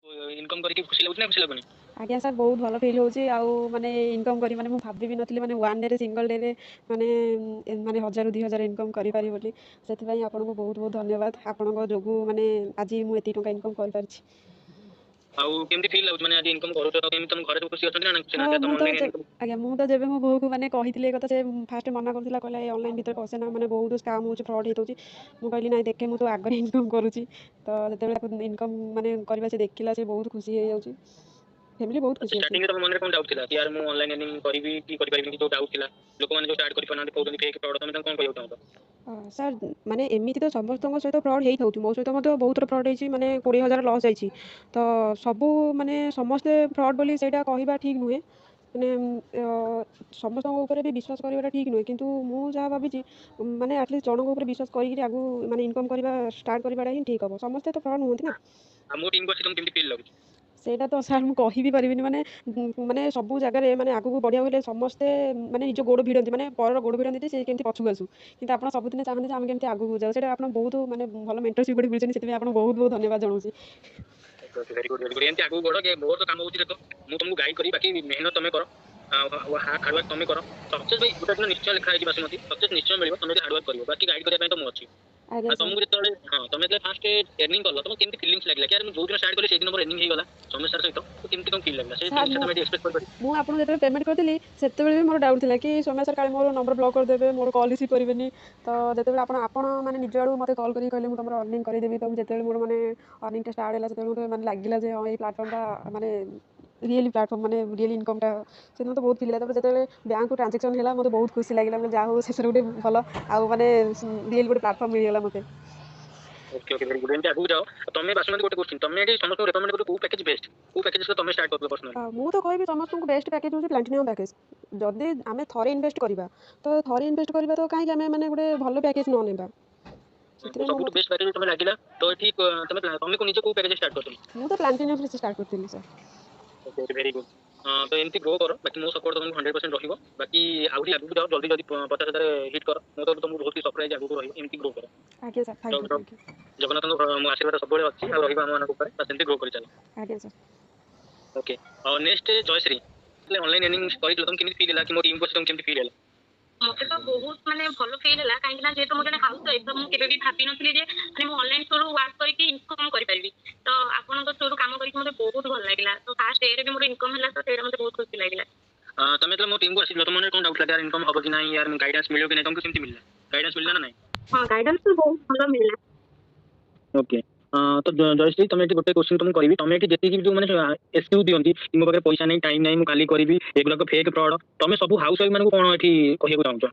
Income करके खुशी लगुच ना खुशी लगुनि? आज्ञा सर बहुत भल फिल होची आउ माने इनकम करी माने मु भाबी भी नथली माने वन डे रे सिंगल डे रे माने माने 1000 इनकम करि पारि बोली सेति पई आपन को बहुत बहुत धन्यवाद आपन को जोगु माने आज मु एति टका इनकम कर पारछि। आउ केमती फील लाउच माने आज इनकम करूछ तो केमती तुम घरे तो खुशी अछन ना खुशी ना हाँ तुम ऑनलाइन इनकम? आज्ञा मु तो जेबे मो बोहू को माने कहितले कथा से फास्ट मना करथिला कहला ए ऑनलाइन भीतर पसे ना माने बहुत स्कैम होची फ्रॉड हेतोची मु कहली नाही देखे मु तो आगर इनकम करूची तो जेतेबेला इनकम माने करबा से देखिला से बहुत खुशी हे जाउची फैमिली बहुत अच्छा खुशी अछि। स्टार्टिंग रे तुम मन रे कोन डाउट थिला कि यार मु ऑनलाइन अर्निंग करबी कि करि परिबि कि तो डाउट थिला लोक माने जो स्टार्ट करि पनाते कहउतन फेक फ्रॉड तुम कोन कहउ चाहतो? सर माने एमिति तो समस्त सहित फ्रॉड हेई थाउची मो सहित मते बहुत फ्रॉड हेची माने 20000 लॉस जाईची तो सबु माने समस्त फ्रॉड बोली सेटा कहिबा ठीक नुहे माने समस्त ऊपर भी विश्वास करिवाटा ठीक नुहे किंतु मु जा भाबिची माने एटलीस्ट जनक ऊपर विश्वास करिकि आगु माने इनकम करिबा स्टार्ट करिवाटा ही ठीक हबो समस्त तो फ्रॉड नुहंती ना। हमो टीम को तुम केमती फील लाउच? सेटा तो सर मु कहि भी परिबिनी माने माने सब जगह रे माने आगु बढ़िया होले समस्ते माने निज गोड़ भिड़ंती माने परर गोड़ भिड़ंती से केमती पछुक आसु किंतु आपण सब दिन चाहंते जे हम केमती आगु जाऊ सेटा आपण बहुत माने भलो मेंटरशिप गोटे मिलछन सेति आपण बहुत बहुत धन्यवाद जणाउसी। वेरी गुड वेरी गुड एमती आगु बढ़ो के बहुत काम होची देखो मु तुमको गाइड करी बाकी मेहनत तमे करो हार्ड वर्क तमे करो सक्सेस भाई गोटे दिन निश्चय लिखा है बासमती सक्सेस निश्चय मिलिबो तमे हार्ड वर्क करिवो बाकी गाइड करिया पय तो मु अछि। आज्ञा सर तुमको जेतले हां तमे जे फास्ट अर्निंग करलो तुम केमती फीलिंग्स लागला कि यार मु जो दिन स्टार्ट करले से दिन मोर अर्निंग हे गला समस्या सहित तो केमती तुम फील लागला से सर जिनिस तमे एक्सपेक्ट कर मु आपन जेते पेमेंट करथिली सेतेबेले भी मोर डाउट थिला कि सोम्या सर काले मोर नंबर ब्लॉक कर देबे मोर कॉल रिसीव करिवेनी तो जेतेबेले आपण माने निज आडू मते कॉल करी कहले मु तमरो अर्निंग करि देबी तो जेतेबेले मोर माने अर्निंग टा स्टार्ट होला सेतेबेले मते माने लागिला जे हां ए प्लेटफॉर्म टा माने रियली प्लेटफॉर्म माने रियली इनकम टा से मते बहुत फील लागला तब जेतेबेले बैंक को ट्रांजैक्शन होला मते बहुत खुशी लागिला जा हो सेसर गुटे भलो आ माने रियली गुटे प्लेटफॉर्म मिल गेला मते। Okay okay very good and आगु जाओ तमे बासमती गोटे क्वेश्चन तमे एडी समस्त रेकमेंड करो को पैकेज बेस्ट को पैकेज से तमे स्टार्ट करबो पर्सनली? मु तो कहबी समस्त को बेस्ट पैकेज होची प्लैटिनम पैकेज जदि आमे थरे इन्वेस्ट करबा तो काहे कि आमे माने गुटे भलो पैकेज न नेबा तो सब बेस्ट पैकेज तमे लागिला तो ठीक तमे को निजे को पैकेज स्टार्ट करतो? मु तो प्लैटिनम से स्टार्ट करथिली सर। ओके वेरी गुड तो एमती ग्रो करो बाकी मो सपोर्ट तुमको 100% रहिबो बाकी आउरी आगु जाओ जल्दी जल्दी 50000 हिट करो मो तो तुमको बहुत ही सरप्राइज आगु रहिबो एमती ग्रो करो। आज्ञा सर थैंक यू। जगन्नाथ मो आशीर्वाद सब बेले अछि आ रहिबा हम मान ऊपर बस एमती ग्रो करि चलो। आज्ञा सर। ओके और नेक्स्ट जयश्री ऑनलाइन अर्निंग करि तुम केमती फील होला कि मोर टीम को तुम केमती फील होला? मते तो बहुत माने भलो फील होला काहे ना जेतो मो जने हाउस वाइफ तो मु केबे भी भाबी नथली जे माने मु ऑनलाइन थ्रू वर्क करके इनकम करि परिबी तो आपन को थ्रू काम करके मते बहुत भल लागिला तो फर्स्ट डे रे भी मोर इनकम होला तो तेरा मते बहुत खुशी लागिला। तमे तो मो टीम को आसीलो तुम मन कोन डाउट लगा यार इनकम होबो कि नाही यार गाइडेंस मिलियो कि नाही तुमको केमती मिलला गाइडेंस मिलला ना नाही? हां गाइडेंस तो बहुत भलो मिलला। ओके तो जयश्री तुम गोटे क्वेश्चन तुम करी तुम ये जी जो मैंने एक्सक्यूज दिखती कि मो पाखे पैसा नहीं टाइम नहीं मुझे करी एगुला फेक फ्रॉड तुम सब हाउस वाइफ मान कौन ये कहू चाहूँ?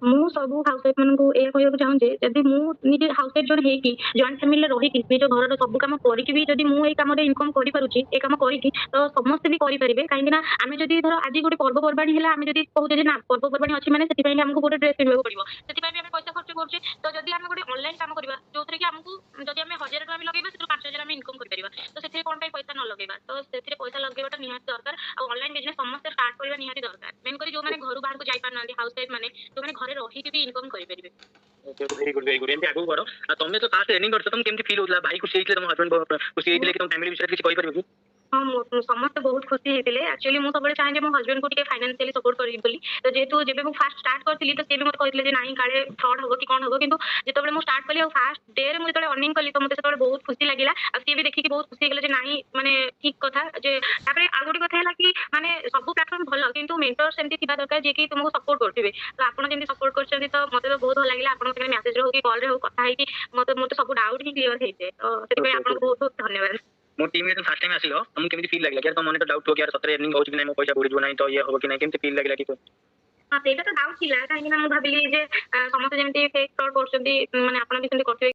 मु सबु हाउस वाइफ मानन को ए कहयो चाहूं जे जदी मु निजे हाउस वाइफ जण हेकी जॉइंट फैमिली रे रही कि निजे घर रो सब काम करी कि भी जदी मु ए काम रे इनकम करि पारुची ए काम करी कि तो समस्त भी करि परिबे काहे ना आमे जदी धर आज गोटे पर्व परबाणी हैला आमे जदी कहू जे ना पर्व परबाणी अछि माने सेति पई हमको गोटे ड्रेस पिनबो पड़िबो सेति पई भी आमे पैसा खर्च करछे तो जदी आमे गोटे ऑनलाइन काम करबा जोथरे कि हमको जदी आमे 1000 टका भी लगेबा सेतु 5000 आमे इनकम करि परिबा तो सेति कोन पई पैसा न लगेबा तो सेति पैसा लगेबाटा निहात दरकार आ ऑनलाइन बिजनेस समस्त स्टार्ट करबा निहात दरकार मेन करी जो माने घर बाहर को जाई पार नांदी हाउस वाइफ माने जो माने घरे रही कि भी इनकम करि परिबे। ओके वेरी गुड एमती आगु बढ़ो तुम तो फास्ट अर्निंग करछ तुम केमती फील होतला भाई खुशी हेतले तुम हस्बैंड खुशी हेतले कि तुम फैमिली विषय किछ कहि परबो? हाँ समस्त बहुत खुशी हेतिले एक्चुअली मु सबले चाहे जे मो हस्बैंड को टिके फाइनेंशियली सपोर्ट करी बोली तो जेतु जेबे मु फास्ट स्टार्ट करथिली तो से भी मते कहथिले जे नाही काळे फ्रॉड होबो कि कोन होबो किंतु जेतबेले मु स्टार्ट कली और फास्ट डे रे मु जेतबेले अर्निंग कली तो मते सेतबेले बहुत खुशी लागिला आ से भी देखि कि बहुत खुशी गेले जे नाही माने ठीक कथा जे तापरे आ गोटी कथा हैला कि माने सब प्लेटफॉर्म भलो किंतु मेंटर सेमती थिबा दरकार जे कि तुमको सपोर्ट करथिबे तो आपण जेमती सपोर्ट करछथि तो मते तो बहुत भल लागिला आपण मते मेसेज रे हो कि कॉल रे हो कथा है कि मते सब डाउट ही क्लियर हेते तो सेति पे आपण बहुत बहुत धन्यवाद। मो टीम में तुम फर्स्ट टाइम आसिलो तुमको केमती फील लागला यार तुम मन तो डाउट हो कि यार सतरे अर्निंग हो कि नहीं मो पैसा बुड़ी जो नहीं तो ये हो कि नहीं केमती फील लागला कि हाँ सेटा तो डाउट थिला काहे कि ना मु भाबिली जे समस्त जेमती फेक फ्रॉड करछथि माने आपण भी सेमती करथिबे